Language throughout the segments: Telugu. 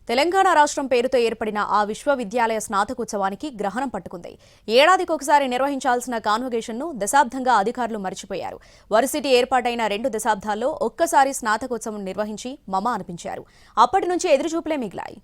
తెలంగాణ రాష్ట్రం పేరుతో ఏర్పడిన ఆ విశ్వవిద్యాలయ స్నాతకోత్సవానికి గ్రహణం పట్టుకుంది. ఏడాదికొకసారి నిర్వహించాల్సిన కాన్వకేషన్ను దశాబ్దంగా అధికారులు మర్చిపోయారు. వర్సిటీ ఏర్పాటైన 2 దశాబ్దాల్లో ఒక్కసారి స్నాతకోత్సవం నిర్వహించి మమ అనిపించారు. అప్పటి నుంచి ఎదురుచూపులే మిగిలాయి.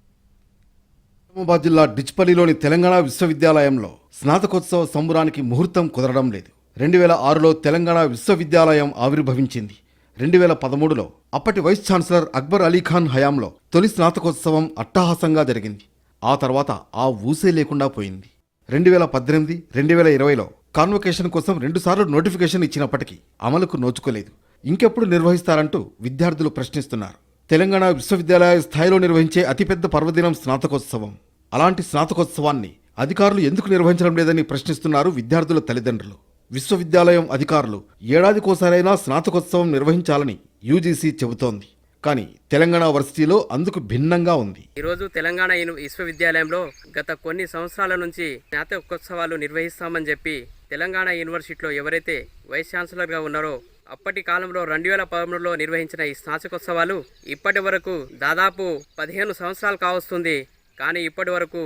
నిజామాబాద్ జిల్లా డిచ్పల్లిలోని తెలంగాణ విశ్వవిద్యాలయంలో స్నాతకోత్సవ సంబరానికి ముహూర్తం కుదరడం లేదు. 2006లో తెలంగాణ విశ్వవిద్యాలయం ఆవిర్భవించింది. 2013లో అప్పటి వైస్ ఛాన్సలర్ అక్బర్ అలీ ఖాన్ హయాంలో తొలి స్నాతకోత్సవం అట్టహాసంగా జరిగింది. ఆ తర్వాత ఆ ఊసే లేకుండా పోయింది. 2018, 2020లో కాన్వకేషన్ కోసం 2 సార్లు నోటిఫికేషన్ ఇచ్చినప్పటికీ అమలుకు నోచుకోలేదు. ఇంకెప్పుడు నిర్వహిస్తారంటూ విద్యార్థులు ప్రశ్నిస్తున్నారు. తెలంగాణ విశ్వవిద్యాలయ స్థాయిలో నిర్వహించే అతిపెద్ద పర్వదినం స్నాతకోత్సవం. అలాంటి స్నాతకోత్సవాన్ని అధికారులు ఎందుకు నిర్వహించడం లేదని ప్రశ్నిస్తున్నారు విద్యార్థుల తల్లిదండ్రులు. విశ్వవిద్యాలయం అధికారులు ఏడాదికోసారైనా స్నాతకోత్సవం నిర్వహించాలని యూజీసీ చెబుతోంది. కానీ తెలంగాణ వర్సిటీలో అందుకు భిన్నంగా ఉంది. ఈరోజు తెలంగాణ విశ్వవిద్యాలయంలో గత కొన్ని సంవత్సరాల నుంచి స్నాతకోత్సవాలు నిర్వహిస్తామని చెప్పి తెలంగాణ యూనివర్సిటీలో ఎవరైతే వైస్ ఛాన్సలర్గా ఉన్నారో అప్పటి కాలంలో 2013లో నిర్వహించిన ఈ స్నాతకోత్సవాలు ఇప్పటి వరకు దాదాపు 15 సంవత్సరాలు కావస్తుంది. కానీ ఇప్పటి వరకు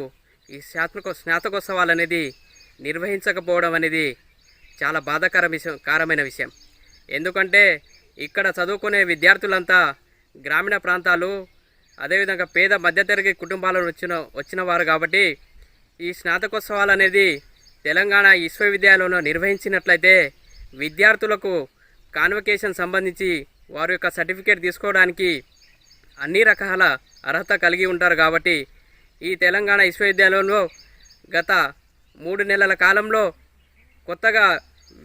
ఈ స్నాతకోత్సవాలు అనేది నిర్వహించకపోవడం అనేది చాలా బాధాకరమైన విషయం. ఎందుకంటే ఇక్కడ చదువుకునే విద్యార్థులంతా గ్రామీణ ప్రాంతాలు, అదేవిధంగా పేద మధ్యతరగతి కుటుంబాలను వచ్చిన వారు కాబట్టి ఈ స్నాతకోత్సవాలు అనేది తెలంగాణ విశ్వవిద్యాలయంలో నిర్వహించినట్లయితే విద్యార్థులకు కాన్వకేషన్ సంబంధించి వారి యొక్క సర్టిఫికేట్ తీసుకోవడానికి అన్ని రకాల అర్హత కలిగి ఉంటారు. కాబట్టి ఈ తెలంగాణ విశ్వవిద్యాలయంలో గత 3 నెలల కాలంలో కొత్తగా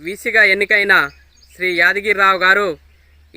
వీసీగా ఎన్నికైన శ్రీ యాదగిరిరావు గారు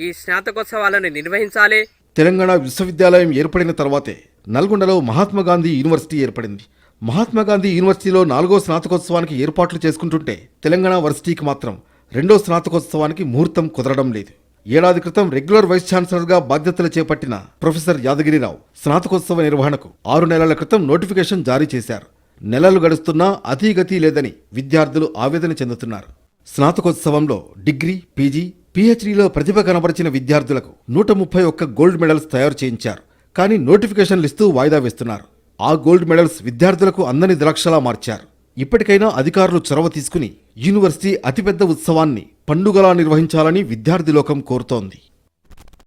ఈ స్నాతకోత్సవాలను నిర్వహించాలి. తెలంగాణ విశ్వవిద్యాలయం ఏర్పడిన తర్వాతే నల్గొండలో మహాత్మాగాంధీ యూనివర్సిటీ ఏర్పడింది. మహాత్మాగాంధీ యూనివర్సిటీలో 4వ స్నాతకోత్సవానికి ఏర్పాట్లు చేసుకుంటుంటే తెలంగాణ వర్సిటీకి మాత్రం 2వ స్నాతకోత్సవానికి ముహూర్తం కుదరడం లేదు. ఏడాది క్రితం రెగ్యులర్ వైస్ ఛాన్సలర్గా బాధ్యతలు చేపట్టిన ప్రొఫెసర్ యాదగిరిరావు స్నాతకోత్సవ నిర్వహణకు 6 నెలల క్రితం నోటిఫికేషన్ జారీ చేశారు. నెలలు గడుస్తున్నా అతీగతి లేదని విద్యార్థులు ఆవేదన చెందుతున్నారు. స్నాతకోత్సవంలో డిగ్రీ, పీజీ, పీహెచ్డీలో ప్రతిభ కనబరిచిన విద్యార్థులకు 131 గోల్డ్ మెడల్స్ తయారు చేయించారు. కానీ నోటిఫికేషన్లు ఇస్తూ వాయిదా వేస్తున్నారు. ఆ గోల్డ్ మెడల్స్ విద్యార్థులకు అందని ద్రాక్షలా మార్చారు. ఇప్పటికైనా అధికారులు చొరవ తీసుకుని యూనివర్సిటీ అతిపెద్ద ఉత్సవాన్ని పండుగలా నిర్వహించాలని విద్యార్థి లోకం కోరుతోంది.